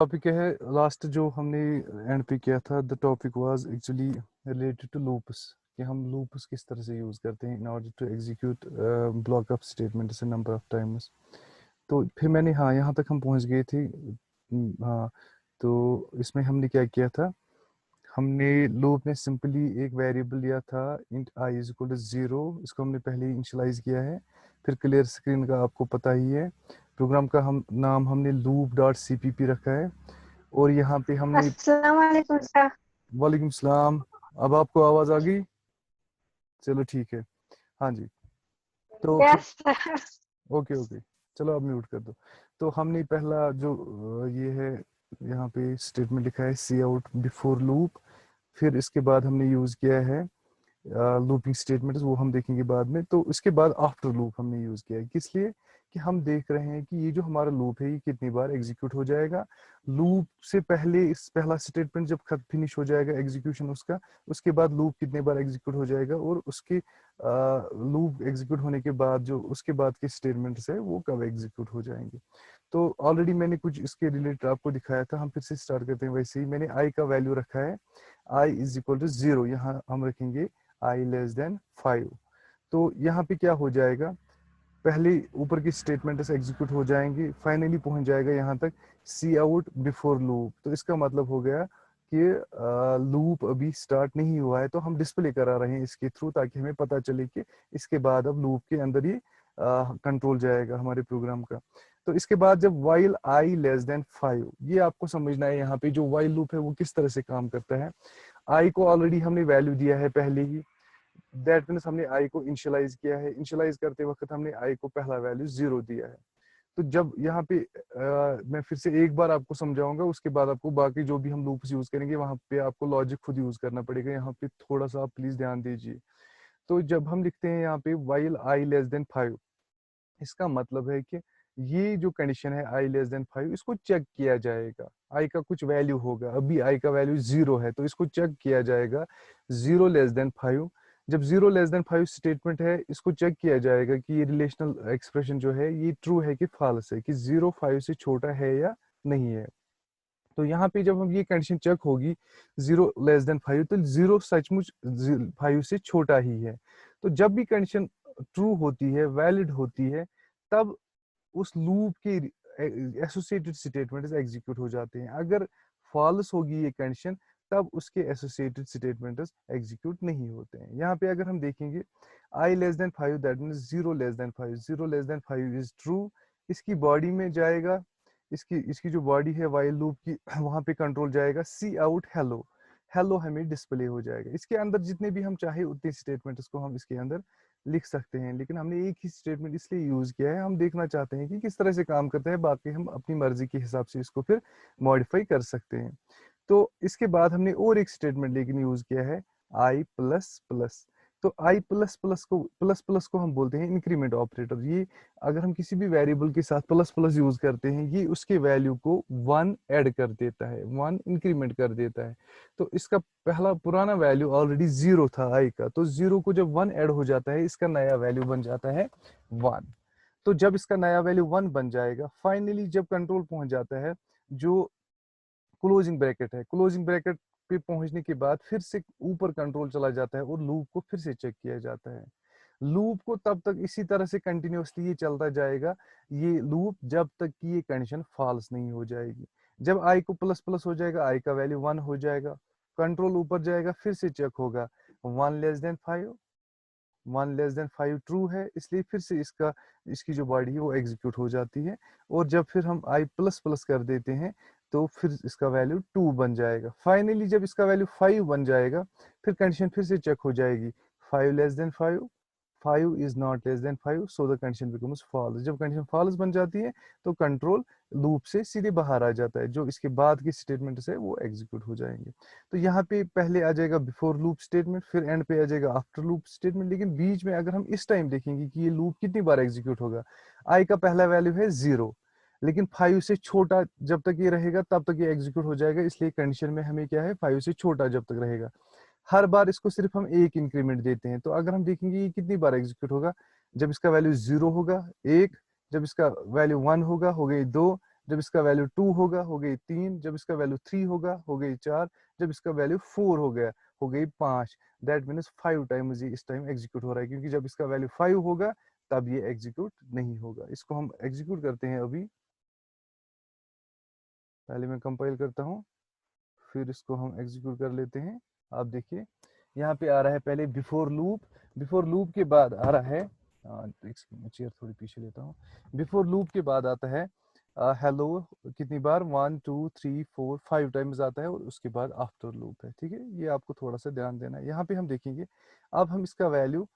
Topic है last जो हमने एंड पे किया था। The topic was actually related to loops कि हम लूप्स किस तरह से यूज़ करते हैं in order to execute block of statements number of times. तो फिर मैंने हाँ यहाँ तक हम पहुँच गए थे। हाँ, तो इसमें हमने क्या किया था, हमने लूप में सिंपली एक वेरिएबल लिया था int I is equal to 0। इसको हमने पहले इनिशियलाइज किया है। फिर क्लियर स्क्रीन का आपको पता ही है, प्रोग्राम का हम नाम हमने लूप डॉट सीपीपी रखा है। और यहाँ पे हमने अस्सलाम वालेकुम सर। वालेकुम सलाम। अब आपको आवाज़ आ गई? चलो ठीक है। हाँ जी। तो फिर यस सर। ओके ओके, चलो अब म्यूट कर दो। तो हमने पहला जो ये है, यहाँ पे स्टेटमेंट लिखा है सी आउट बिफोर लूप। फिर इसके बाद हमने यूज़ किया है लूपिंग स्टेटमेंट्स, वो हम देखेंगे बाद में। तो इसके बाद आफ्टर लूप हमने यूज़ किया है, किस लिए कि हम देख रहे हैं कि ये जो हमारा लूप है ये कितनी बार एग्जीक्यूट हो जाएगा। लूप से पहले इस पहला स्टेटमेंट जब खत्म फिनिश हो जाएगा एग्जीक्यूशन उसका, उसके बाद लूप कितने बार एग्जीक्यूट हो जाएगा, और उसके लूप एग्जीक्यूट होने के बाद जो उसके बाद के स्टेटमेंट्स है वो कब एग्जीक्यूट हो जाएंगे। तो ऑलरेडी मैंने कुछ इसके रिलेटेड आपको दिखाया था। हम फिर से स्टार्ट करते हैं। वैसे ही मैंने आई का वैल्यू रखा है आई इज इक्वल टू 0। यहाँ हम रखेंगे आई लेस देन 5। तो यहाँ पे क्या हो जाएगा, पहले ऊपर की स्टेटमेंट से एग्जीक्यूट हो जाएंगे, फाइनली पहुंच जाएगा यहाँ तक सी आउट बिफोर लूप। तो इसका मतलब हो गया कि लूप अभी स्टार्ट नहीं हुआ है, तो हम डिस्प्ले करा रहे हैं इसके थ्रू ताकि हमें पता चले कि इसके बाद अब लूप के अंदर ये कंट्रोल जाएगा हमारे प्रोग्राम का। तो इसके बाद जब वाइल आई लेस देन 5, ये आपको समझना है यहाँ पे जो वाइल लूप है वो किस तरह से काम करता है। आई को ऑलरेडी हमने वैल्यू दिया है पहले ही, दैट मीन्स हमने आई को इनिशियलाइज किया है। इनिशियलाइज करते वक्त हमने आई को पहला वैल्यू 0 दिया है। तो जब यहाँ पे मैं फिर से एक बार आपको समझाऊंगा, उसके बाद आपको बाकी जो भी हम लूप्स यूज करेंगे वहां पे आपको लॉजिक खुद यूज करना पड़ेगा। यहाँ पे थोड़ा सा आप प्लीज ध्यान दीजिए। तो जब हम लिखते हैं यहाँ पे वाइल आई लेस देन 5, इसका मतलब है कि ये जो कंडीशन है आई लेस देन 5, इसको चेक किया जाएगा। आई का कुछ वैल्यू होगा, अभी आई का वैल्यू 0 है तो इसको चेक किया जाएगा 0 लेस देन 5। जब 0 लेस देन 5 स्टेटमेंट है, इसको चेक किया जाएगा कि ये रिलेशनल एक्सप्रेशन जो है ये ट्रू है कि फॉल्स है, कि 0 5 से छोटा है या नहीं है। तो यहाँ पे जब हम ये कंडीशन चेक होगी 0 लेस देन 5, तो 0 सचमुच 5 से छोटा ही है। तो जब भी कंडीशन ट्रू होती है, वैलिड होती है, तब उस लूप के एसोसिएटेड स्टेटमेंट्स एग्जीक्यूट हो जाते हैं। अगर फॉल्स होगी ये कंडीशन, तब उसके एसोसिएटेड स्टेटमेंट्स एग्जीक्यूट नहीं होते हैं। यहाँ पे अगर हम देखेंगे i less than 5, that means 0 less than 5, 0 less than 5 is true. इसकी बॉडी में जाएगा, इसकी इसकी जो बॉडी है वाइल लूप की, वहां पे कंट्रोल जाएगा सी आउट हेलो। हेलो हमें डिस्प्ले हो जाएगा। इसके अंदर जितने भी हम चाहे उतने स्टेटमेंट्स को हम इसके अंदर लिख सकते हैं, लेकिन हमने एक ही स्टेटमेंट इसलिए यूज किया है, हम देखना चाहते हैं कि किस तरह से काम करता है। बाकी हम अपनी मर्जी के हिसाब से इसको फिर मॉडिफाई कर सकते हैं। तो इसके बाद हमने और एक स्टेटमेंट लेकिन यूज किया है आई प्लस प्लस। तो आई प्लस प्लस को हम बोलते हैं इंक्रीमेंट ऑपरेटर। ये अगर हम किसी भी वेरिएबल के साथ प्लस प्लस यूज करते हैं, ये उसके वैल्यू को 1 ऐड कर देता है, 1 इंक्रीमेंट कर देता है। तो इसका पहला पुराना वैल्यू ऑलरेडी 0 था आई का, तो 0 को जब 1 ऐड हो जाता है, इसका नया वैल्यू बन जाता है 1। तो जब इसका नया वैल्यू 1 बन जाएगा, फाइनली जब कंट्रोल पहुंच जाता है, जो क्लोजिंग ब्रैकेट है, क्लोजिंग ब्रैकेट पे पहुंचने के बाद फिर से ऊपर कंट्रोल चला जाता है और लूप को फिर से चेक किया जाता है। लूप को तब तक इसी तरह से कंटिन्यूअसली ये चलता जाएगा, ये लूप, जब तक कि ये कंडीशन फॉल्स नहीं हो जाएगी। जब आई को प्लस प्लस हो जाएगा, आई का वैल्यू 1 हो जाएगा, कंट्रोल ऊपर जाएगा, फिर से चेक होगा 1 less than 5, 1 less than 5 true है, इसलिए फिर से इसकी जो बॉडी है वो एग्जीक्यूट हो जाती है। और जब फिर हम आई प्लस प्लस कर देते हैं, तो फिर इसका वैल्यू 2 बन जाएगा। फाइनली जब इसका वैल्यू 5 बन जाएगा, फिर कंडीशन फिर से चेक हो जाएगी 5 less than 5, 5 is not less than 5, so the condition becomes false. जब कंडीशन फॉल्स बन जाती है, तो कंट्रोल लूप से सीधे बाहर आ जाता है, जो इसके बाद की स्टेटमेंट्स है वो एग्जीक्यूट हो जाएंगे। तो यहाँ पे पहले आ जाएगा बिफोर लूप स्टेटमेंट, फिर एंड पे आ जाएगा आफ्टर लूप स्टेटमेंट। लेकिन बीच में अगर हम इस टाइम देखेंगे कि ये लूप कितनी बार एग्जीक्यूट होगा, आई का पहला वैल्यू है 0, लेकिन 5 से छोटा जब तक ये रहेगा तब तक ये एग्जीक्यूट हो जाएगा। इसलिए कंडीशन में हमें क्या है, 5 से छोटा जब तक रहेगा। हर बार इसको सिर्फ हम एक इंक्रीमेंट देते हैं। तो अगर हम देखेंगे ये कितनी बार एग्जीक्यूट होगा, जब इसका वैल्यू 0 होगा 1, जब इसका वैल्यू 1 होगा हो गई 2, जब इसका वैल्यू 2 होगा हो गई 3, जब इसका वैल्यू 3 होगा हो गई 4, जब इसका वैल्यू 4 हो गया हो गई 5। दैट मीन्स 5 टाइम्स ये इस टाइम एग्जीक्यूट हो रहा है, क्योंकि जब इसका वैल्यू 5 होगा तब ये एग्जीक्यूट नहीं होगा। इसको हम एग्जीक्यूट करते हैं अभी। पहले मैं कंपाइल करता हूँ, फिर इसको हम एग्जीक्यूट कर लेते हैं। आप देखिए यहाँ पे आ रहा है पहले बिफोर लूप, बिफोर लूप के बाद आ रहा है चेयर थोड़ी पीछे लेता हूँ। बिफोर लूप के बाद आता है हेलो, कितनी बार 1 2 3 4 5 टाइम्स आता है, और उसके बाद आफ्टर लूप है। ठीक है, ये आपको थोड़ा सा ध्यान देना है। यहाँ पे हम देखेंगे अब हम इसका वैल्यू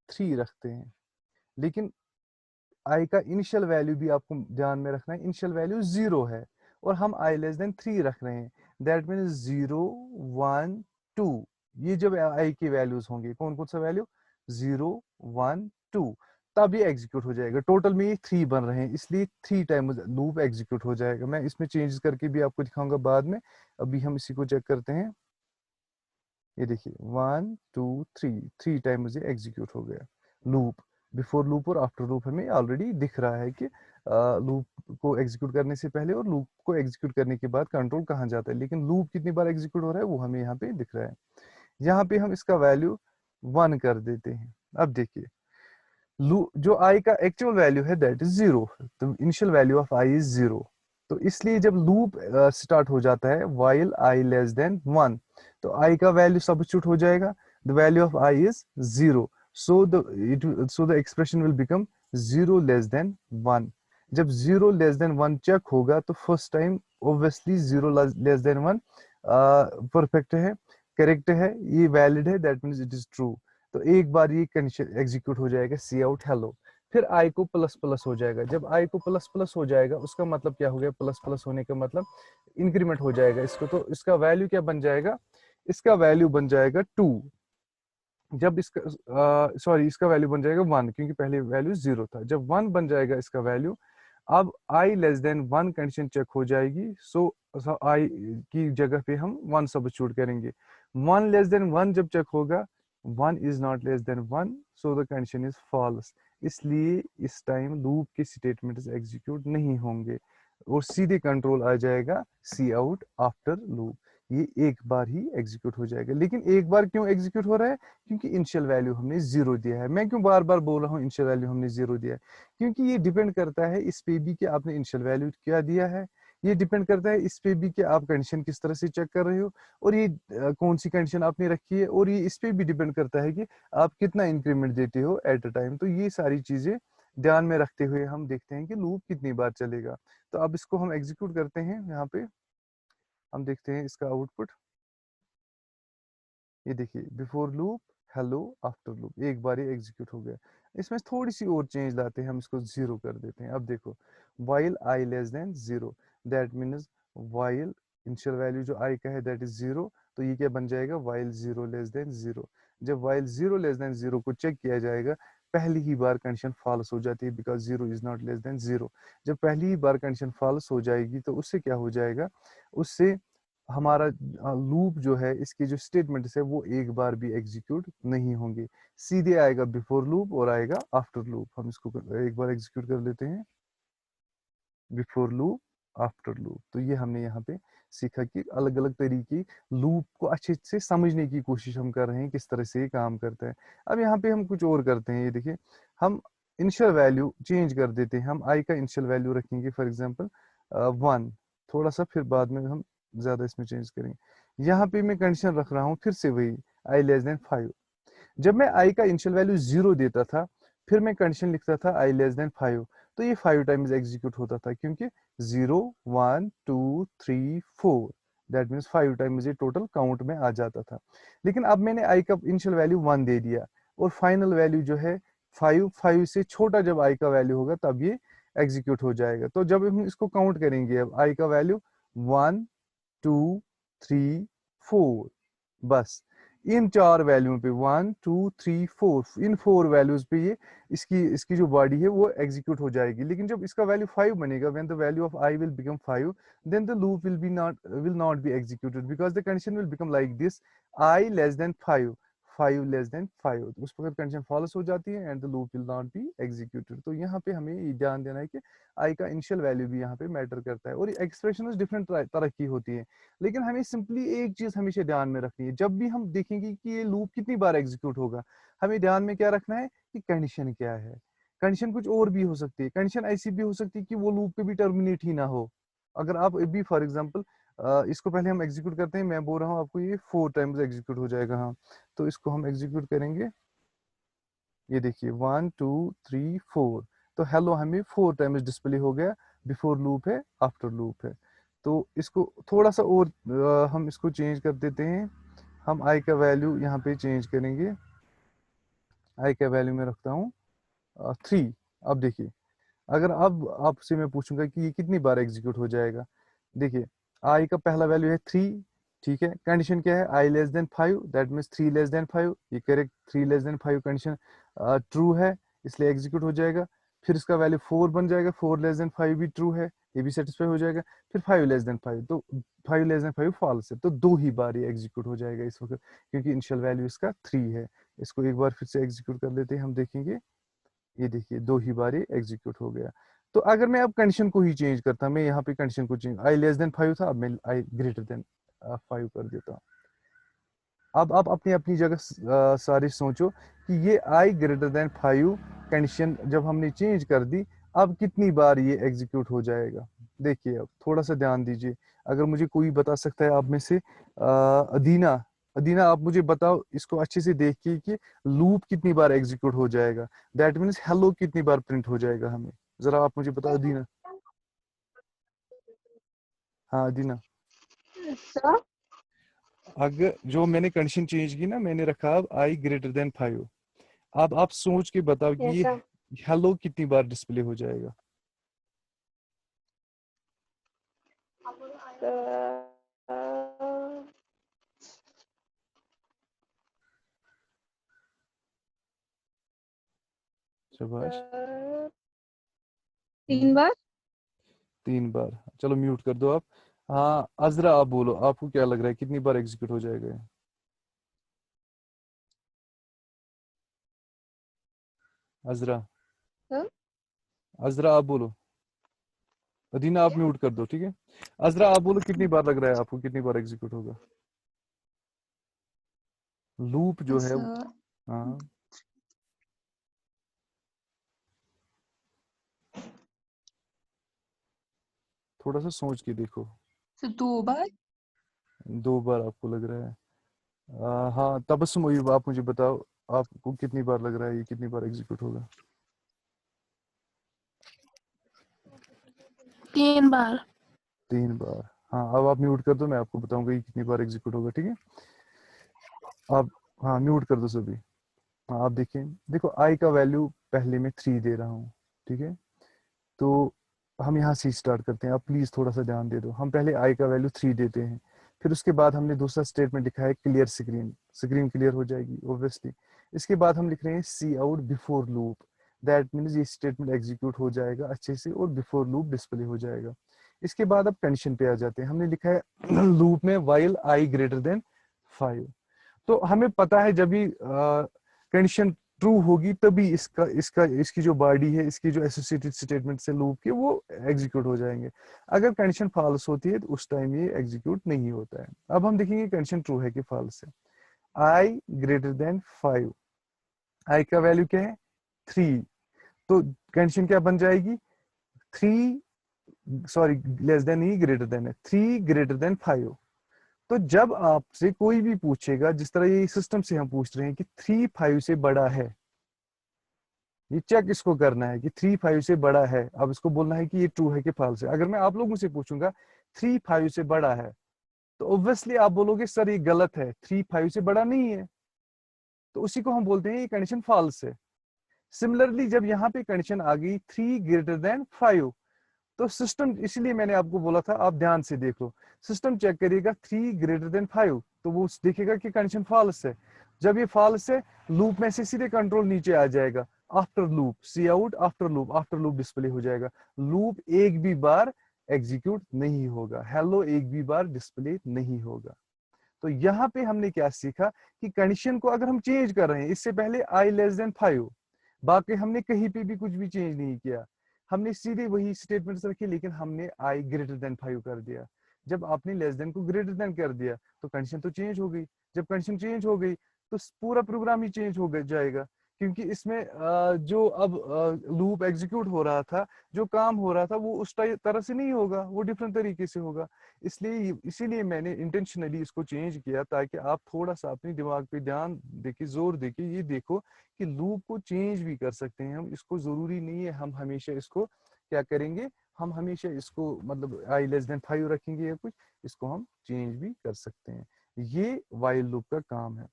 3 रखते हैं, लेकिन आई का इनिशियल वैल्यू भी आपको ध्यान में रखना है, इनिशियल वैल्यू 0 है और हम आई लेस देन 3 रख रहे हैं। दैट मीन्स 0 1 2, ये जब आई की वैल्यूज होंगे, कौन कौन सा वैल्यू 0 1 2, तब ये एग्जीक्यूट हो जाएगा। टोटल में ये 3 बन रहे हैं, इसलिए 3 टाइम लूप एग्जीक्यूट हो जाएगा। मैं इसमें चेंजेस करके भी आपको दिखाऊंगा बाद में। अभी हम इसी को चेक करते हैं। ये देखिए 1 2 3 टाइम्स ये एग्जीक्यूट हो गया लूप। बिफोर लूप और आफ्टर लूप हमें ऑलरेडी दिख रहा है कि लूप को एग्जीक्यूट करने से पहले और लूप को एग्जीक्यूट करने के बाद कंट्रोल कहाँ जाता है, लेकिन लूप कितनी बार एग्जीक्यूट हो रहा है वो हमें यहाँ पे दिख रहा है। यहाँ पे हम इसका वैल्यू 1 कर देते हैं। अब देखिए जो आई का एक्चुअल वैल्यू है दैट इज 0, तो initial value of I is 0। तो इसलिए जब लूप स्टार्ट हो जाता है वाइल आई लेस देन 1, तो आई का वैल्यू सब्स्टिट्यूट हो जाएगा, the value of I is 0, so the expression will become 0 less than 1। जब 0 लेस देन 1 चेक होगा तो first time obviously 0 less than 1 perfect है, करेक्ट है, ये वैलिड है, that means it is true. तो एक बार ये कंडीशन एग्जीक्यूट हो जाएगा सी आउट हेलो, फिर आई को प्लस प्लस हो जाएगा। जब आई को प्लस प्लस हो जाएगा उसका मतलब क्या हो गया, प्लस प्लस होने का मतलब इंक्रीमेंट हो जाएगा इसको, तो इसका वैल्यू क्या बन जाएगा, इसका वैल्यू बन जाएगा 2। जब इसका सॉरी इसका वैल्यू बन जाएगा 1, क्योंकि पहले वैल्यू 0 था। जब 1 बन जाएगा इसका वैल्यू, अब आई लेस देन 1 कंडीशन चेक हो जाएगी, सो आई की जगह पे हम 1 सब्स्टिट्यूट करेंगे। 1 लेस देन 1 जब चेक होगा, 1 is not less than 1, so the condition is false. इसलिए इस टाइम लूप के स्टेटमेंट्स एग्जीक्यूट नहीं होंगे और सीधे कंट्रोल आ जाएगा सी आउट आफ्टर लूप। ये एक बार ही एग्जीक्यूट हो जाएगा। लेकिन एक बार क्यों एग्जीक्यूट हो रहा है, क्योंकि इनिशियल वैल्यू हमने 0 दिया है। मैं क्यों बार बार बोल रहा हूँ इनिशियल वैल्यू हमने 0 दिया है, क्योंकि ये डिपेंड करता है इस पे भी कि आपने इनिशियल वैल्यू क्या दिया है, ये डिपेंड करता है इस पे भी कि आप कंडीशन किस तरह से चेक कर रहे हो, और ये कौन सी कंडीशन आपने रखी है, और ये इस पे भी डिपेंड करता है कि आप कितना इंक्रीमेंट देते हो एट अ टाइम। तो ये सारी चीजें ध्यान में रखते हुए हम देखते हैं कि लूप कितनी बार चलेगा। तो अब इसको हम एग्जीक्यूट करते हैं। यहाँ पे हम देखते हैं इसका आउटपुट। ये देखिए before loop hello after loop, एक बार ये एग्जीक्यूट हो गया। इसमें थोड़ी सी और चेंज लाते हैं, हम इसको 0 कर देते हैं। अब देखो while I less then 0, that means while initial value जो आई का है दैट इज 0, तो ये क्या बन जाएगा, वाइल 0 लेस देन 0। जब वाइल 0 लेस देन 0 को चेक किया जाएगा, पहली ही बार कंडीशन फॉल्स हो जाती है, because 0 is not less then 0। जब पहली ही बार कंडीशन फॉल्स हो जाएगी तो उससे क्या हो जाएगा, उससे हमारा लूप जो है, इसके जो स्टेटमेंट्स है वो एक बार भी एग्जीक्यूट नहीं होंगे, सीधे आएगा बिफोर लूप और आएगा आफ्टर लूप। हम इसको एक बार एग्जीक्यूट कर लेते हैं, बिफोर लूप आफ्टर लूप। तो ये हमने यहाँ पे सीखा कि अलग अलग तरीके लूप को अच्छे से समझने की कोशिश हम कर रहे हैं, किस तरह से ये काम करता है। अब यहाँ पे हम कुछ और करते हैं। ये देखिए हम इनिशियल वैल्यू चेंज कर देते हैं। हम आई का इनिशियल वैल्यू रखेंगे फॉर एग्जांपल 1, थोड़ा सा फिर बाद में हम ज्यादा इसमें चेंज करेंगे। यहाँ पे मैं कंडीशन रख रहा हूँ फिर से वही आई लेस देन 5। जब मैं आई का इनिशियल वैल्यू 0 देता था, फिर मैं कंडीशन लिखता था आई लेस देन 5, तो ये 5 टाइम्स एग्जीक्यूट होता था, क्योंकि 0 1 2 3 4, दैट मीन्स 5 टाइम्स ये टोटल काउंट में आ जाता था। लेकिन अब मैंने आई का इनिशियल वैल्यू 1 दे दिया और फाइनल वैल्यू जो है 5 से छोटा जब आई का वैल्यू होगा तब ये एग्जीक्यूट हो जाएगा। तो जब हम इसको काउंट करेंगे, अब आई का वैल्यू 1 2 3 4, बस इन 4 वैल्यू पे 1 2 3 4, इन 4 वैल्यूज पे ये इसकी इसकी जो बॉडी है वो एग्जीक्यूट हो जाएगी। लेकिन जब इसका वैल्यू 5 बनेगा, when the value of I will become 5, then the loop will not be executed, because the condition will become like this, I less than 5, 5 less than 5, उस वक्त कंडीशन फॉल्स हो जाती है and the loop will not be executed. तो यहाँ पे हमें ये ध्यान देना है कि आई का इनिशियल वैल्यू भी यहाँ पे मैटर करता है, और एक्सप्रेशन डिफरेंट तरह की होती है, लेकिन हमें सिंपली एक चीज हमेशा ध्यान में रखनी है, जब भी हम देखेंगे कि ये लूप कितनी बार एग्जीक्यूट होगा, हमें ध्यान में क्या रखना है कि कंडीशन क्या है। कंडीशन कुछ और भी हो सकती है, कंडीशन ऐसी भी हो सकती है कि वो लूप कभी टर्मिनेट ही ना हो। अगर आप अभी फॉर एग्जांपल इसको पहले हम एग्जीक्यूट करते हैं, मैं बोल रहा हूँ आपको ये 4 टाइम्स एग्जीक्यूट हो जाएगा, हाँ, तो इसको हम एग्जीक्यूट करेंगे। ये देखिए 1 2 3 4, तो हेलो हमें 4 टाइम्स डिस्प्ले हो गया, बिफोर लूप है आफ्टर लूप है। तो इसको थोड़ा सा और हम इसको चेंज कर देते हैं, हम आई का वैल्यू यहाँ पे चेंज करेंगे, आई का वैल्यू मैं रखता हूँ 3। अब देखिए, अगर अब आपसे मैं पूछूंगा कि ये कितनी बार एग्जीक्यूट हो जाएगा, देखिए आई का पहला वैल्यू है 3, ठीक है, कंडीशन क्या है i less than 5, that means 3 less than 5, ये correct 3 less than 5 condition true है, इसलिए एग्जीक्यूट हो जाएगा। फिर इसका वैल्यू 4 बन जाएगा, 4 लेस देन 5 भी ट्रू है, ये भी सेटिस्फाई हो जाएगा। फिर 5 लेस देन 5, तो 5 लेस देन 5 फॉल्स है, तो 2 ही बार ये एग्जीक्यूट हो जाएगा इस वक्त, क्योंकि इनिशियल वैल्यू इसका 3 है। इसको एक बार फिर से एग्जीक्यूट कर लेते हैं, हम देखेंगे, ये देखिए 2 ही बार ये एग्जीक्यूट हो गया। तो अगर मैं अब कंडीशन को ही चेंज करता, मैं यहाँ पे कंडीशन को चेंज, आई लेस देन 5 था, अब मैं आई ग्रेटर देन 5 कर देता हूँ। अब आप अपनी अपनी जगह सारे सोचो कि ये आई ग्रेटर देन 5 कंडीशन जब हमने चेंज कर दी, अब कितनी बार ये एग्जीक्यूट हो जाएगा। देखिए अब थोड़ा सा ध्यान दीजिए, अगर मुझे कोई बता सकता है आप में से, अदीना, अदीना आप मुझे बताओ इसको अच्छे से देख के कि लूप कितनी बार एग्जीक्यूट हो जाएगा, दैट मीन्स हेलो कितनी बार प्रिंट हो जाएगा हमें, जरा आप मुझे बताओ अदीना। हाँ अदीना, सर अगर जो मैंने कंडीशन चेंज की ना, मैंने रखा अब आई ग्रेटर देन 5, अब आप सोच के बताओ कि यस ये सर हेलो कितनी बार डिस्प्ले हो जाएगा। शाबाश, 3 बार। 3 बार, चलो म्यूट कर दो आप। हाँ अजरा आप बोलो, आपको क्या लग रहा है कितनी बार एग्जीक्यूट हो जाएगा ये? अजरा, सर अजरा आप बोलो, अदीना आप म्यूट कर दो, ठीक है। अजरा आप बोलो कितनी बार लग रहा है आपको, कितनी बार एग्जीक्यूट होगा लूप जो है सर हाँ थोड़ा सा सोच के देखो। 2 बार। 2 बार आपको लग रहा है, हाँ तबस्सुम अयूब आप मुझे बताओ, आपको कितनी बार लग रहा है ये कितनी बार एग्जीक्यूट होगा। 3 बार। 3 बार, हाँ अब आप म्यूट कर दो, मैं आपको बताऊंगा ये कितनी बार एग्जीक्यूट होगा, ठीक है। आप हाँ म्यूट कर दो सभी। हाँ आप देखिए, देखो आई का वैल्यू पहले मैं 3 दे रहा हूँ, ठीक है। तो हम यहाँ से स्टार्ट करते हैं, आप प्लीज थोड़ा सा ध्यान दे दो, हम पहले आई का वैल्यू 3 देते हैं, फिर उसके बाद हमने दूसरा स्टेटमेंट लिखा है क्लियर स्क्रीन, स्क्रीन क्लियर हो जाएगी ऑब्वियसली। इसके बाद हम लिख रहे हैं cout before loop, that means ये स्टेटमेंट एग्जीक्यूट हो जाएगा अच्छे से और बिफोर लूप डिस्प्ले हो जाएगा। इसके बाद अब कंडीशन पे आ जाते हैं, हमने लिखा है लूप में वाइल आई ग्रेटर देन 5, तो हमें पता है जब भी कंडीशन ट्रू होगी तभी इसका इसका इसकी जो बॉडी है, इसकी जो एसोसिएटेड स्टेटमेंट से लूप के वो एग्जीक्यूट हो जाएंगे। अगर कंडीशन फॉल्स होती है तो उस टाइम ये एग्जीक्यूट नहीं होता है। अब हम देखेंगे कंडीशन ट्रू है कि फॉल्स है। आई ग्रेटर देन 5, आई का वैल्यू क्या है 3, तो कंडीशन क्या बन जाएगी 3, सॉरी लेस देन ही ग्रेटर देन है 3 ग्रेटर देन 5। तो जब आपसे कोई भी पूछेगा, जिस तरह ये सिस्टम से हम पूछ रहे हैं कि 3 5 से बड़ा है, ये चेक इसको करना है कि 3 5 से बड़ा है, अब इसको बोलना है कि ये ट्रू है कि फॉल्स है। अगर मैं आप लोगों से पूछूंगा 3 5 से बड़ा है, तो ऑब्वियसली आप बोलोगे सर ये गलत है, 3 5 से बड़ा नहीं है, तो उसी को हम बोलते हैं ये कंडीशन फॉल्स है। सिमिलरली जब यहाँ पे कंडीशन आ गई 3 ग्रेटर देन 5, तो सिस्टम, इसलिए मैंने आपको बोला था आप ध्यान से देखो, सिस्टम चेक करेगा 3 ग्रेटर देन 5, तो वो देखेगा कि कंडीशन फॉल्स है। जब ये फॉल्स है, लूप में से सीधे कंट्रोल नीचे आ जाएगा, आफ्टर लूप सी आउट, आफ्टर लूप डिस्प्ले हो जाएगा, लूप एक भी बार एग्जीक्यूट नहीं होगा, हेलो एक भी बार डिस्प्ले नहीं होगा। तो यहाँ पे हमने क्या सीखा कि कंडीशन को अगर हम चेंज कर रहे हैं, इससे पहले आई लेस देन 5, बाकी हमने कहीं पे भी कुछ भी चेंज नहीं किया, हमने सीधे वही स्टेटमेंट्स रखी, लेकिन हमने आई ग्रेटर देन 5 कर दिया। जब आपने लेस देन को ग्रेटर देन कर दिया तो कंडीशन तो चेंज हो गई। जब कंडीशन चेंज हो गई तो पूरा प्रोग्राम ही चेंज हो जाएगा, क्योंकि इसमें जो अब लूप एग्जीक्यूट हो रहा था, जो काम हो रहा था, वो उस तरह से नहीं होगा, वो डिफरेंट तरीके से होगा। इसीलिए मैंने इंटेंशनली इसको चेंज किया, ताकि आप थोड़ा सा अपने दिमाग पे ध्यान देके, जोर देके ये देखो कि लूप को चेंज भी कर सकते हैं हम। इसको जरूरी नहीं है हम हमेशा इसको क्या करेंगे, हम हमेशा इसको मतलब आई लेस देन 5 रखेंगे या कुछ, इसको हम चेंज भी कर सकते हैं। ये वाइल लूप का काम है।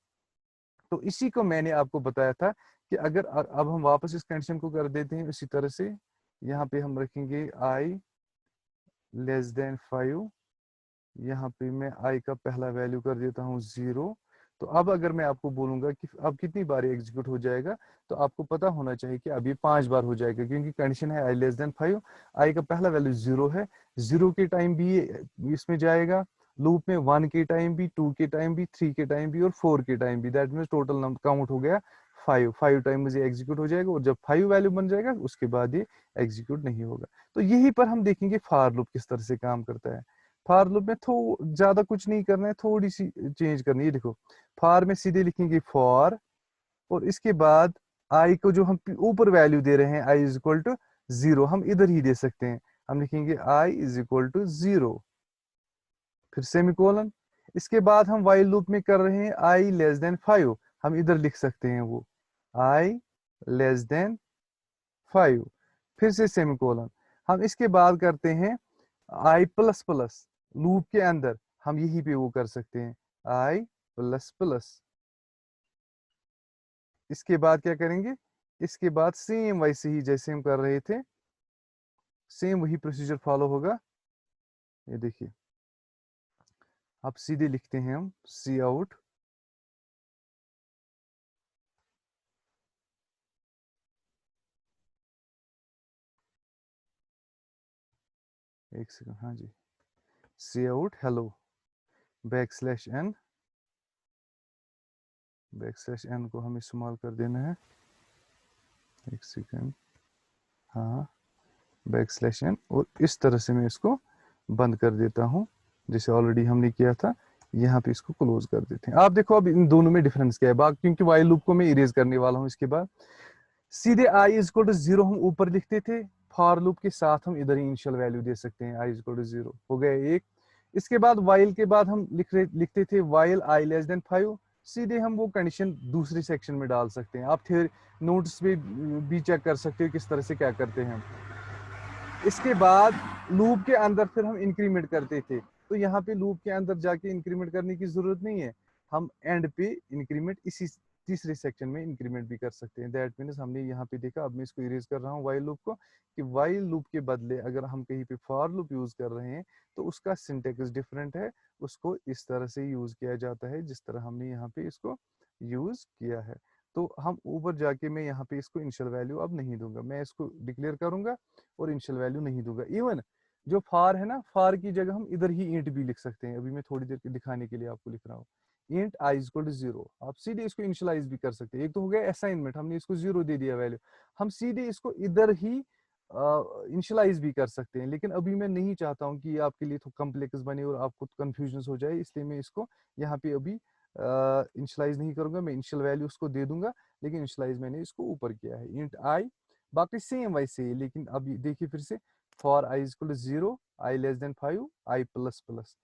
तो इसी को मैंने आपको बताया था कि अगर अब हम वापस इस कंडीशन को कर देते हैं इसी तरह से, यहाँ पे हम रखेंगे आई लेस देन 5, यहाँ पे मैं आई का पहला वैल्यू कर देता हूँ 0। तो अब अगर मैं आपको बोलूंगा कि अब कितनी बार एग्जीक्यूट हो जाएगा, तो आपको पता होना चाहिए कि अब ये 5 बार हो जाएगा, क्योंकि कंडीशन है आई लेस देन 5, आई का पहला वैल्यू 0 है, 0 के टाइम भी ये इसमें जाएगा लूप में, 1 के टाइम भी, 2 के टाइम भी, 3 के टाइम भी और 4 के टाइम भी। That means total number count हो गया 5 टाइम मुझे एग्जीक्यूट हो जाएगा, और जब 5 वैल्यू बन जाएगा उसके बाद ये एग्जीक्यूट नहीं होगा। तो यही पर हम देखेंगे फॉर लूप किस तरह से काम करता है। फॉर लूप में ज्यादा कुछ नहीं करना है, थोड़ी सी चेंज करनी है। देखो फॉर में सीधे लिखेंगे फॉर, और इसके बाद आई को जो हम ऊपर वैल्यू दे रहे हैं आई इज इक्वल टू 0, हम इधर ही दे सकते हैं, हम लिखेंगे आई इज इक्वल टू 0, फिर सेमीकोलन। इसके बाद हम वाइल लूप में कर रहे हैं आई लेस देन 5, हम इधर लिख सकते हैं वो आई लेस देन 5, फिर से सेमीकोलन। हम इसके बाद करते हैं आई प्लस प्लस, लूप के अंदर हम यही पे वो कर सकते हैं आई प्लस प्लस। इसके बाद क्या करेंगे, इसके बाद सेम वैसे ही जैसे हम कर रहे थे, सेम वही प्रोसीजर फॉलो होगा। ये देखिए अब सीधे लिखते हैं हम सी आउट, एक सेकंड, हाँ जी, सी आउट हेलो \n, \n को हम इस्तेमाल कर देना है, एक सेकंड, हाँ \n, और इस तरह से मैं इसको बंद कर देता हूँ जैसे ऑलरेडी हमने किया था। यहाँ पे इसको क्लोज कर देते हैं। आप देखो अब इन दोनों में डिफरेंस क्या है, बाकी क्योंकि वाइल लूप को मैं इरेज करने वाला हूँ। इसके बाद सीधे आई इज इक्वल टू 0 हम ऊपर लिखते थे, फॉर लूप के साथ हम इधर ही इनिशियल वैल्यू दे सकते हैं, आई इज इक्वल टू 0 हो गया एक। इसके बाद वाइल के बाद हम लिखते थे वाइल आई लेस देन 5, सीधे हम वो कंडीशन दूसरे सेक्शन में डाल सकते हैं। आप थे नोट्स पे भी चेक कर सकते हो किस तरह से क्या करते हैं। इसके बाद लूप के अंदर फिर हम इंक्रीमेंट करते थे, तो यहाँ पे लूप के अंदर जाके इंक्रीमेंट करने की जरूरत नहीं है, हम एंड पे इंक्रीमेंट इसी तीसरे सेक्शन में इंक्रीमेंट भी कर सकते हैं। दैट मीन्स हमने यहाँ पे देखा, अब मैं इसको इरेज कर रहा हूँ वाइल लूप को, कि वाइल लूप के बदले अगर हम कहीं पे फॉर लूप यूज कर रहे हैं तो उसका सिंटेक्स डिफरेंट है, उसको इस तरह से यूज किया जाता है जिस तरह हमने यहाँ पे इसको यूज किया है। तो हम ऊपर जाके मैं यहाँ पे इसको इनिशियल वैल्यू अब नहीं दूंगा, मैं इसको डिक्लेयर करूंगा और इनिशियल वैल्यू नहीं दूंगा। इवन जो फार है ना, फार की जगह हम इधर ही इंट भी लिख सकते हैं, अभी मैं थोड़ी देर के दिखाने के लिए आपको लिख रहा हूँ। इंट आई इक्वल टू 0, आप सीधे इसको इनिशियलाइज भी कर सकते हैं। एक तो हो गया असाइनमेंट, हमने इसको 0 दे दिया वैल्यू, हम सीधे इसको इधर ही इनिशियलाइज भी कर सकते हैं। लेकिन अभी मैं नहीं चाहता हूँ कि आपके लिए तो कॉम्प्लेक्स बने और आपको कंफ्यूजन हो जाए, इसलिए मैं इसको यहाँ पे अभी इनिशियलाइज नहीं करूंगा, मैं इनिशियल वैल्यू उसको दे दूंगा, लेकिन इनिशियलाइज मैंने इसको ऊपर किया है इंट आई। बाकी सेम वैसे ही, लेकिन अब देखिए फिर से for I is equal to 0, I less than 5, I plus plus,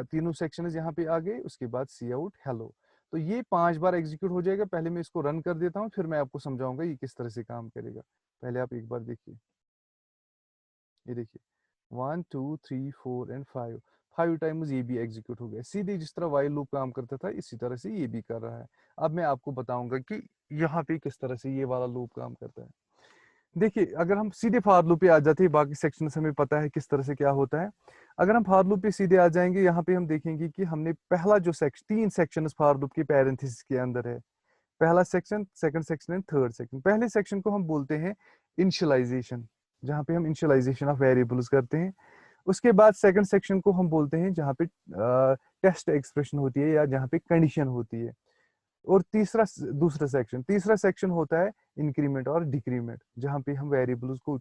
तीनों सेक्शन यहाँ पे आ गए। उसके बाद सी आउट हेलो, तो ये 5 बार एग्जीक्यूट हो जाएगा। पहले मैं इसको रन कर देता हूँ, फिर मैं आपको समझाऊंगा ये किस तरह से काम करेगा। पहले आप एक बार देखिए, ये देखिए 1 2 3 4 एंड 5 टाइम्स ये भी एग्जीक्यूट हो गया, सीधे जिस तरह वाइल लूप काम करता था इसी तरह से ये भी कर रहा है। अब मैं आपको बताऊंगा कि यहाँ पे किस तरह से ये वाला लूप काम करता है। देखिए अगर हम सीधे फॉर लूप पे आ जाते हैं, बाकी सेक्शन हमें पता है किस तरह से क्या होता है। अगर हम फॉर लूप पे सीधे आ जाएंगे, यहाँ पे हम देखेंगे कि हमने पहला जो सेक्शन, 3 सेक्शन फॉर लूप के पैरेंथेसिस के अंदर है, पहला section, second section and third section. पहले सेक्शन को हम बोलते हैं इनिशियलाइजेशन, जहाँ पे हम इनिशियलाइजेशन ऑफ वेरिएबल्स करते हैं। उसके बाद सेकंड सेक्शन को हम बोलते हैं जहाँ पे टेस्ट एक्सप्रेशन होती है या जहाँ पे कंडीशन होती है। और तीसरा सेक्शन होता है इंक्रीमेंट और डिक्रीमेंट, जहाँ पे हम वेरिएबल्स को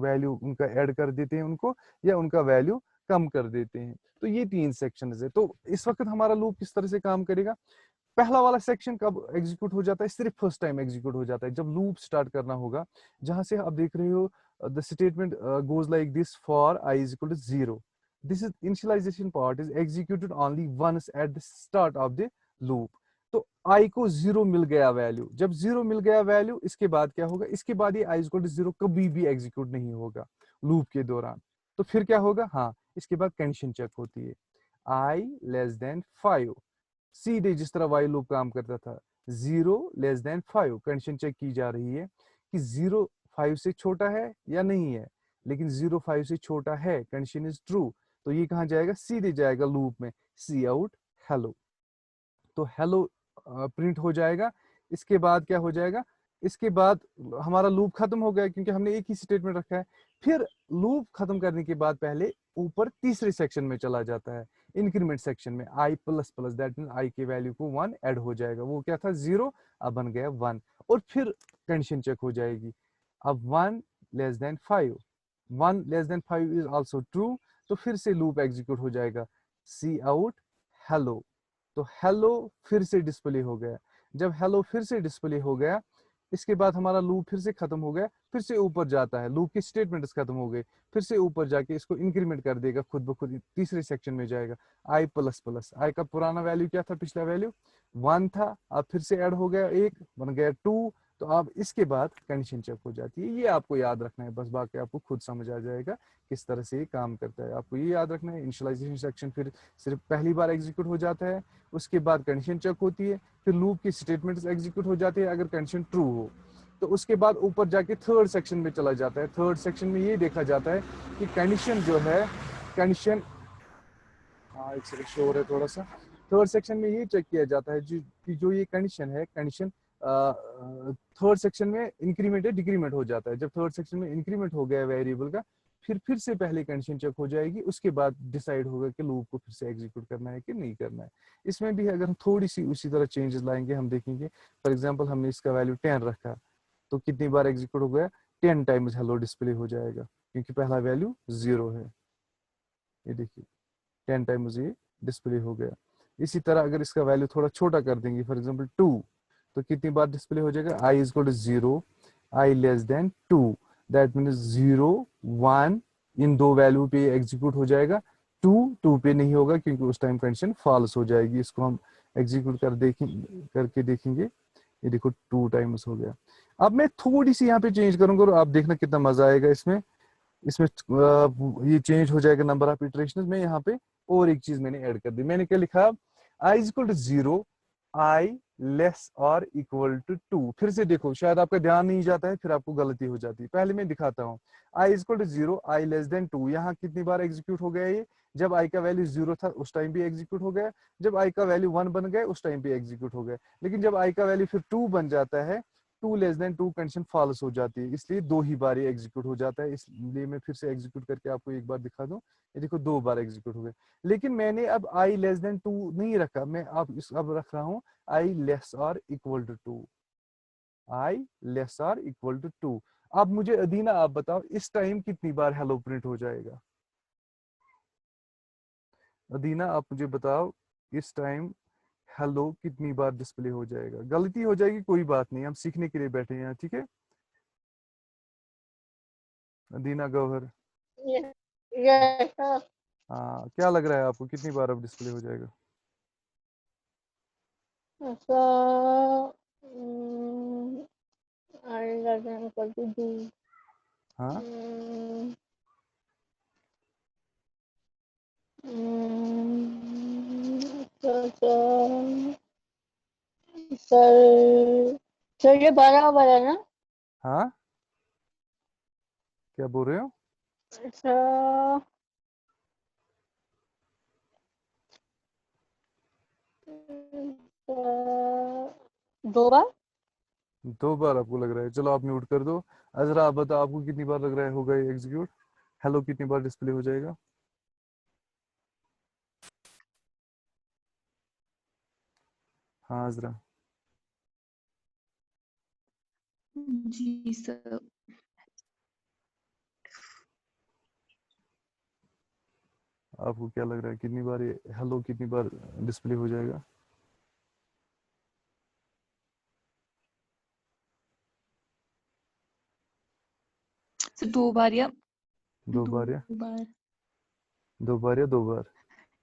वैल्यू उनका ऐड कर देते हैं उनको, या उनका वैल्यू कम कर देते हैं। तो ये 3 सेक्शन है। तो इस वक्त हमारा लूप किस तरह से काम करेगा? पहला वाला सेक्शन कब एग्जीक्यूट हो जाता है? सिर्फ फर्स्ट टाइम एग्जीक्यूट हो जाता है जब लूप स्टार्ट करना होगा। जहां से आप देख रहे हो the statement goes like this for I is equal to 0। This is initialization part is executed only once at the start of the loop. तो I को 0 मिल गया वैल्यू, जब 0 मिल गया वैल्यू, इसके बाद क्या होगा? इसके बाद ये I इज इक्वल टू 0 कभी भी एग्जीक्यूट नहीं होगा लूप के दौरान। तो फिर क्या होगा? हाँ, इसके बाद कंडीशन चेक होती है I लेस देन 5। सीधे जिस तरह वाइल लूप काम करता था, 0 <5 कंडीशन चेक की जा रही है कि 0 5 से छोटा है या नहीं है। लेकिन 0 5 से छोटा है, कंडीशन इज ट्रू, तो ये कहां जाएगा? सीधे जाएगा लूप में सी आउट हेलो। तो हेलो प्रिंट हो जाएगा। इसके बाद क्या हो जाएगा? इसके बाद हमारा लूप खत्म हो गया क्योंकि हमने एक ही स्टेटमेंट रखा है। फिर लूप खत्म करने के बाद पहले ऊपर तीसरे सेक्शन में चला जाता है, इंक्रीमेंट सेक्शन में। I plus plus, that mean I के वैल्यू को 1 ऐड हो जाएगा। वो क्या था? 0, अब बन गया 1। और फिर कंडीशन चेक हो जाएगी। अब 1 less than 5, 1 less than 5 is also true. तो फिर से लूप एग्जीक्यूट हो जाएगा, सी आउट हेलो। तो हेलो फिर से डिस्प्ले हो गया। जब हेलो फिर से डिस्प्ले हो गया, इसके बाद हमारा लूप फिर से खत्म हो गया। फिर से ऊपर जाता है, लूप की स्टेटमेंट्स खत्म हो गए। फिर से ऊपर जाके इसको इंक्रीमेंट कर देगा, खुद ब खुद तीसरे सेक्शन में जाएगा। I प्लस प्लस, I का पुराना वैल्यू क्या था? पिछला वैल्यू 1 था, अब फिर से ऐड हो गया 1, बन गया 2। तो अब इसके बाद कंडीशन चेक हो जाती है। ये आपको याद रखना है बस, बाकी आपको खुद समझ आ जाएगा किस तरह से ये काम करता है। आपको ये याद रखना है, इनिशियलाइजेशन सेक्शन फिर सिर्फ पहली बार एग्जीक्यूट हो जाता है, उसके बाद कंडीशन चेक होती है, फिर लूप की स्टेटमेंट्स एग्जीक्यूट हो जाती है अगर कंडीशन ट्रू हो। तो उसके बाद ऊपर जाके थर्ड सेक्शन में चला जाता है। थर्ड सेक्शन में ये देखा जाता है कि कंडीशन जो है, कंडीशन, हाँ एक सेकंड शोर है थोड़ा सा। थर्ड सेक्शन में ये चेक किया जाता है कि जो ये कंडीशन है, कंडीशन थर्ड सेक्शन में इंक्रीमेंट या डिक्रीमेंट हो जाता है। जब थर्ड सेक्शन में इंक्रीमेंट हो गया वेरिएबल का, फिर से पहले कंडीशन चेक हो जाएगी। उसके बाद डिसाइड होगा कि लूप को फिर से एग्जीक्यूट करना है कि नहीं करना है। इसमें भी अगर हम थोड़ी सी उसी तरह चेंजेस लाएंगे, हम देखेंगे फॉर एग्जांपल हमने इसका वैल्यू 10 रखा, तो कितनी बार एग्जीक्यूट हो गया? 10 टाइम्स हेलो डिस्प्ले हो जाएगा क्योंकि पहला वैल्यू 0 है। ये देखिए 10 टाइम्स ये डिस्प्ले हो गया। इसी तरह अगर इसका वैल्यू थोड़ा छोटा कर देंगे, फॉर एग्जांपल 2, तो कितनी बार डिस्प्ले हो जाएगा? I is equal to 0, I less than 2, that means 0 1 इन दो वैल्यू पे एग्जीक्यूट हो जाएगा। 2 पे नहीं होगा क्योंकि उस टाइम कंडीशन फॉल्स हो जाएगी। इसको हम एग्जीक्यूट करके देखेंगे। ये देखो 2 टाइम्स हो गया। अब मैं थोड़ी सी यहाँ पे चेंज करूंगा और आप देखना कितना मजा आएगा इसमें। इसमें ये चेंज हो जाएगा नंबर ऑफ इटरेशन में। यहाँ पे और एक चीज मैंने ऐड कर दी। मैंने क्या लिखा? I is equal to 0, I less और इक्वल टू 2। फिर से देखो, शायद आपका ध्यान नहीं जाता है, फिर आपको गलती हो जाती है। पहले मैं दिखाता हूँ। I is equal to 0, I less than 2। यहाँ कितनी बार एग्जीक्यूट हो गया ये? जब I का वैल्यू 0 था उस टाइम भी एग्जीक्यूट हो गया, जब I का वैल्यू 1 बन गया उस टाइम भी एग्जीक्यूट हो गया। लेकिन जब I का वैल्यू फिर 2 बन जाता है, 2 लेस देन 2 कंडीशन फॉल्स हो जाती है, इसलिए 2 ही बार ये एग्जीक्यूट हो जाता है। इसलिए मैं फिर से एग्जीक्यूट करके आपको एक बार दिखा दूं। ये देखो 2 बार एग्जीक्यूट हो गए। लेकिन मैंने अब I लेस देन 2 नहीं रखा, मैं अब रख रहा हूँ I लेस और इक्वल टू 2। I लेस और इक्वल टू 2। अब मुझे अदीना आप बताओ, इस टाइम कितनी बार हेलो प्रिंट हो जाएगा? अदीना आप मुझे बताओ, इस टाइम हेलो कितनी बार डिस्प्ले हो जाएगा? गलती हो जाएगी, कोई बात नहीं, हम सीखने के लिए बैठे हैं, ठीक है? अदीना गौहर, Yes, sir. हाँ क्या लग रहा है आपको कितनी बार अब डिस्प्ले हो जाएगा? So, mm, I less than equal to B. हाँ Mm, so, सर सर ये बराबर है ना? हाँ, क्या बोल रहे हो? सर 2 बार। 2 बार आपको लग रहा है? चलो आप म्यूट कर दो। अजरा आप बताओ, आपको कितनी बार लग रहा है होगा ये एग्जीक्यूट? हेलो कितनी बार डिस्प्ले हो जाएगा? हाँ अजरा। जी सर। आपको क्या लग रहा है कितनी बार ये हेलो कितनी बार डिस्प्ले हो जाएगा? सर 2 बार या दो 2 बार या बार। 2 बार या 2 बार?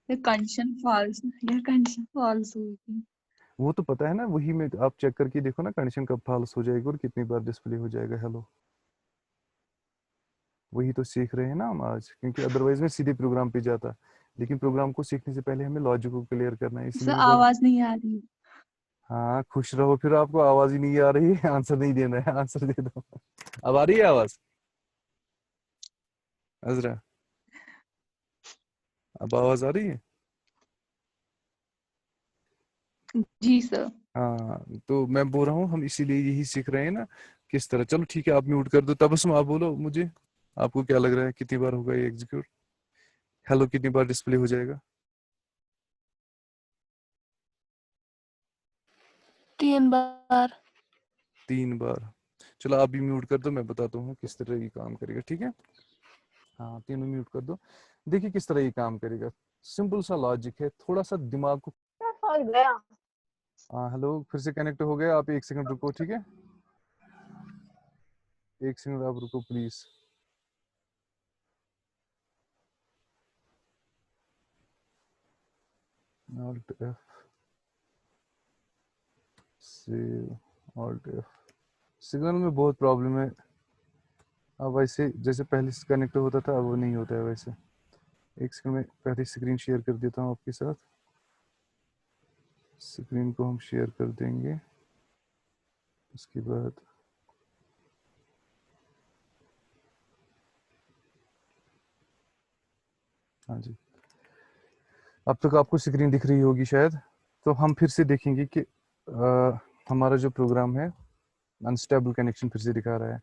या कंडीशन फॉल्स होगी। वो तो पता है ना, वही में आप चेक करके देखो ना कंडीशन कब फॉल्स हो जाएगी और कितनी बार डिस्प्ले हो जाएगा हेलो। वही तो सीख रहे हैं ना हम आज, क्योंकि अदरवाइज में सीधे प्रोग्राम पे जाता। लेकिन प्रोग्राम को सीखने से पहले हमें लॉजिक को क्लियर करना है, सर इसलिए मैं आवाज नहीं आ रही। हाँ खुश रहो, फिर आपको आवाज ही नहीं आ रही है, आंसर नहीं देना है, आंसर दे दो। अब आ रही है आवाज अजरा? अब आवाज आ रही है? जी सर। हाँ तो मैं बोल रहा हूँ हम इसीलिए यही सीख रहे हैं ना किस तरह। चलो ठीक है, आप म्यूट कर दो। तबस्सुम आप बोलो मुझे, आपको क्या लग रहा है कितनी बार होगा ये एग्जीक्यूट? हेलो कितनी बार डिस्प्ले हो जाएगा? 3 बार। 3 बार। चलो आप भी म्यूट कर दो, मैं बताता हूँ किस तरह ये काम करेगा, ठीक है? हाँ तीनों म्यूट कर दो। देखिए किस तरह ये काम करेगा। सिंपल सा लॉजिक है, थोड़ा सा दिमाग को। क्या फर्क गया? हाँ हेलो फिर से कनेक्ट हो गया, आप 1 सेकंड रुको, ठीक है? 1 सेकंड आप रुको please. Alt F, save alt F. Signal में बहुत प्रॉब्लम है। अब वैसे जैसे पहले से कनेक्ट होता था अब वो नहीं होता है वैसे। 1 सेकंड में पहले स्क्रीन शेयर कर देता हूँ आपके साथ। स्क्रीन को हम शेयर कर देंगे, उसके बाद हाँ जी अब तक आपको स्क्रीन दिख रही होगी शायद। तो हम फिर से देखेंगे कि हमारा जो प्रोग्राम है अनस्टेबल कनेक्शन फिर से दिखा रहा है।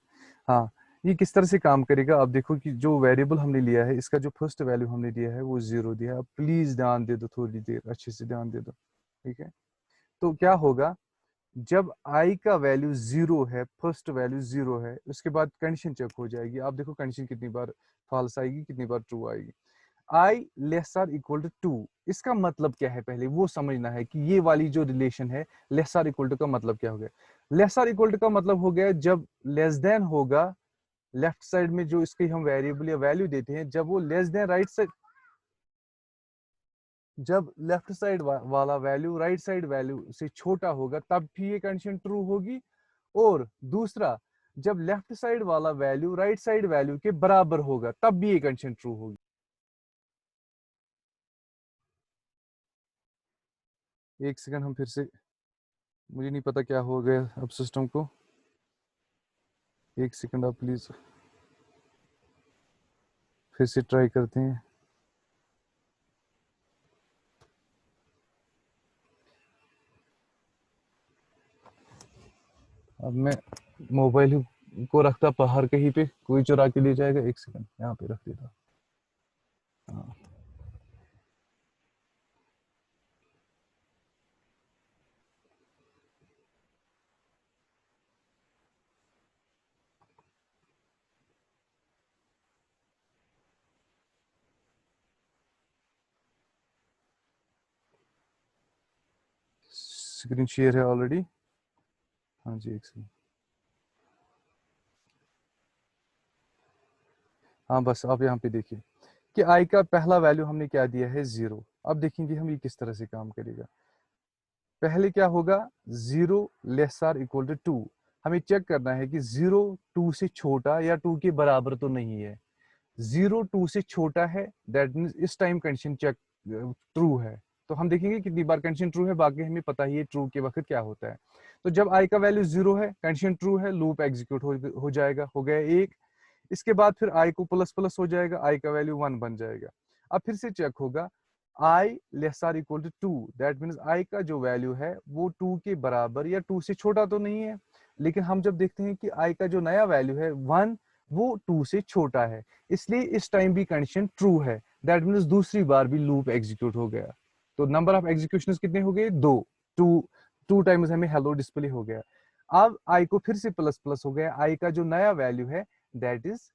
हाँ ये किस तरह से काम करेगा, आप देखो कि जो वेरिएबल हमने लिया है इसका जो फर्स्ट वैल्यू हमने दिया है वो 0 दिया है। अब प्लीज ध्यान दे दो, थोड़ी देर अच्छे से ध्यान दे दो, ठीक है? तो क्या होगा जब i का वैल्यू 0 है, फर्स्ट वैल्यू 0 है, उसके बाद कंडीशन चेक हो जाएगी। आप देखो कंडीशन कितनी बार फॉल्स आएगी, कितनी बार ट्रू आएगी। i less or equal to 2, इसका मतलब क्या है पहले वो समझना है कि ये वाली जो रिलेशन है लेस आर इक्वल टू का मतलब क्या हो गया। लेस आर इक्वल टू का मतलब हो गया जब लेस देन होगा लेफ्ट साइड में जो इसकी हम वेरिएबल या वैल्यू देते हैं, जब वो लेस देन राइट साइड, जब लेफ्ट साइड वाला वैल्यू राइट साइड वैल्यू से छोटा होगा तब भी ये कंडीशन ट्रू होगी। और दूसरा जब लेफ्ट साइड वाला वैल्यू राइट साइड वैल्यू के बराबर होगा तब भी ये कंडीशन ट्रू होगी। एक सेकंड हम फिर से, मुझे नहीं पता क्या हो गया अब सिस्टम को। 1 सेकंड आप प्लीज फिर से ट्राई करते हैं। अब मैं मोबाइल को रखता बाहर कहीं पे, कोई चुरा के ले जाएगा। 1 सेकंड यहाँ पे रख देता। हाँ स्क्रीन शेयर है ऑलरेडी। हाँ जी 1 सेकंड। हाँ बस आप यहाँ पे देखिए कि i का पहला वैल्यू हमने क्या दिया है 0। अब देखेंगे हम ये किस तरह से काम करेगा। पहले क्या होगा 0 लेस आर इक्वल टू 2, हमें चेक करना है कि 0 2 से छोटा या 2 के बराबर तो नहीं है। 0 2 से छोटा है, दैट मीन्स इस टाइम कंडीशन चेक ट्रू है। तो हम देखेंगे कितनी बार कंडीशन ट्रू है, बाकी हमें पता ही है ट्रू के वक्त क्या होता है। तो जब i का वैल्यू 0 है, कंडीशन ट्रू है, लूप एग्जीक्यूट हो जाएगा, हो गया 1। इसके बाद फिर i को प्लस प्लस हो जाएगा, i का वैल्यू 1 बन जाएगा। अब फिर से चेक होगा i less or equal to 2, that means i का जो वैल्यू है वो 2 के बराबर या 2 से छोटा तो नहीं है। लेकिन हम जब देखते हैं कि i का जो नया वैल्यू है 1, वो 2 से छोटा है, इसलिए इस टाइम भी कंडीशन ट्रू है। दैट मीन्स दूसरी बार भी लूप एग्जीक्यूट हो गया। तो नंबर ऑफ एग्जीक्यूशंस कितने हो गए? 2। टू टाइम्स हमें हेलो डिस्प्ले हो गया। अब आई को फिर से प्लस प्लस हो गया, आई का जो नया वैल्यू है दैट इज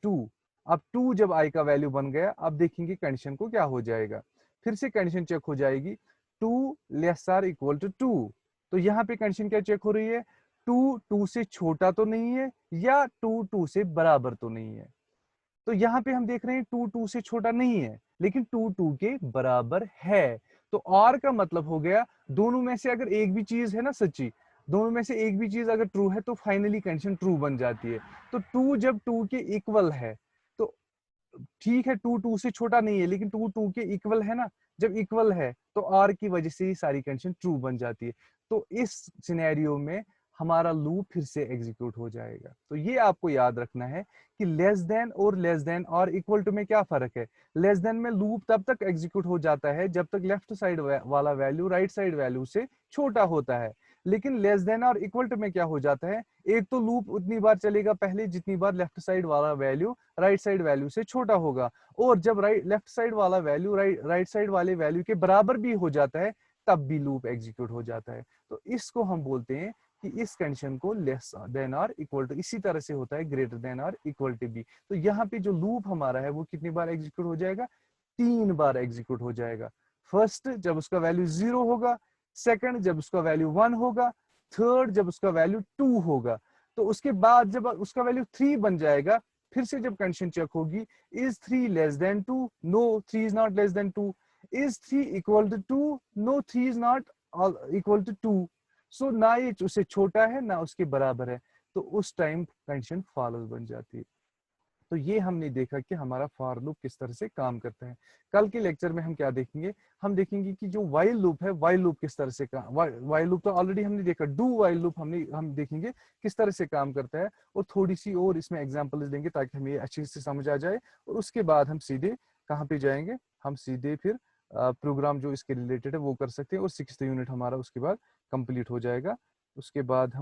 2। अब 2 जब आई का वैल्यू बन गया, अब देखेंगे कंडीशन को क्या हो जाएगा। फिर से कंडीशन चेक हो जाएगी 2 लेस आर इक्वल टू 2। तो यहाँ पे कंडीशन क्या चेक हो रही है? 2 से छोटा तो नहीं है या 2 से बराबर तो नहीं है। तो यहाँ पे हम देख रहे हैं 2 से छोटा नहीं है लेकिन 2 के बराबर है। तो और का मतलब हो गया दोनों में से अगर एक भी चीज है ना सच्ची, दोनों में से एक भी चीज अगर ट्रू है तो फाइनली कंडीशन ट्रू बन जाती है। तो 2 जब 2 के इक्वल है तो ठीक है, 2 से छोटा नहीं है लेकिन 2 के इक्वल है ना। जब इक्वल है तो आर की वजह से ही सारी कंडीशन ट्रू बन जाती है। तो इस सिनेरियो में हमारा लूप फिर से एग्जीक्यूट हो जाएगा। तो ये आपको याद रखना है कि लेस देन और इक्वल टू में क्या फर्क है। लेस देन में लूप तब तक एग्जीक्यूट हो जाता है जब तक लेफ्ट साइड वाला वैल्यू राइट साइड वैल्यू से छोटा होता है। लेकिन लेस देन और इक्वल टू में क्या हो जाता है, एक तो लूप उतनी बार चलेगा पहले जितनी बार लेफ्ट साइड वाला वैल्यू राइट साइड वैल्यू से छोटा होगा, और जब लेफ्ट साइड वाला वैल्यू राइट साइड वाले वैल्यू के बराबर भी हो जाता है तब भी लूप एग्जीक्यूट हो जाता है। तो इसको हम बोलते हैं कि इस कंडीशन को लेस देन और इक्वल टू, इसी तरह से होता है ग्रेटर देन और इक्वल टू भी। तो यहाँ पे जो लूप हमारा है वो कितनी बार एग्जीक्यूट हो जाएगा? 3 बार एग्जीक्यूट हो जाएगा। फर्स्ट जब उसका वैल्यू 0 होगा, सेकंड जब उसका वैल्यू 1 होगा, थर्ड जब उसका वैल्यू 2 होगा। तो उसके बाद जब उसका वैल्यू 3 बन जाएगा, फिर से जब कंडीशन चेक होगी, is 3 less than 2? No, 3 is not less than 2। Is 3 equal to 2? No, 3 is not equal to 2। So ना ये उससे छोटा है ना उसके बराबर है, तो उस टाइम कंडीशन फॉल्स बन जाती है। तो ये हमने देखा कि हमारा फॉर लूप किस तरह से काम करता है। कल के लेक्चर में हम क्या देखेंगे, हम देखेंगे कि जो वाइल लूप है, वाइल लूप किस तरह से काम, वाइल लूप तो ऑलरेडी हमने देखा, डू वाइल लूप हम देखेंगे किस तरह से काम करता है, और थोड़ी सी और इसमें एग्जांपल्स देंगे ताकि हमें अच्छे से समझ आ जाए। और उसके बाद हम सीधे कहाँ पे जाएंगे, हम सीधे फिर प्रोग्राम जो इसके रिलेटेड है वो कर सकते हैं, और 6th यूनिट हमारा उसके बाद कंप्लीट हो जाएगा। उसके बाद हम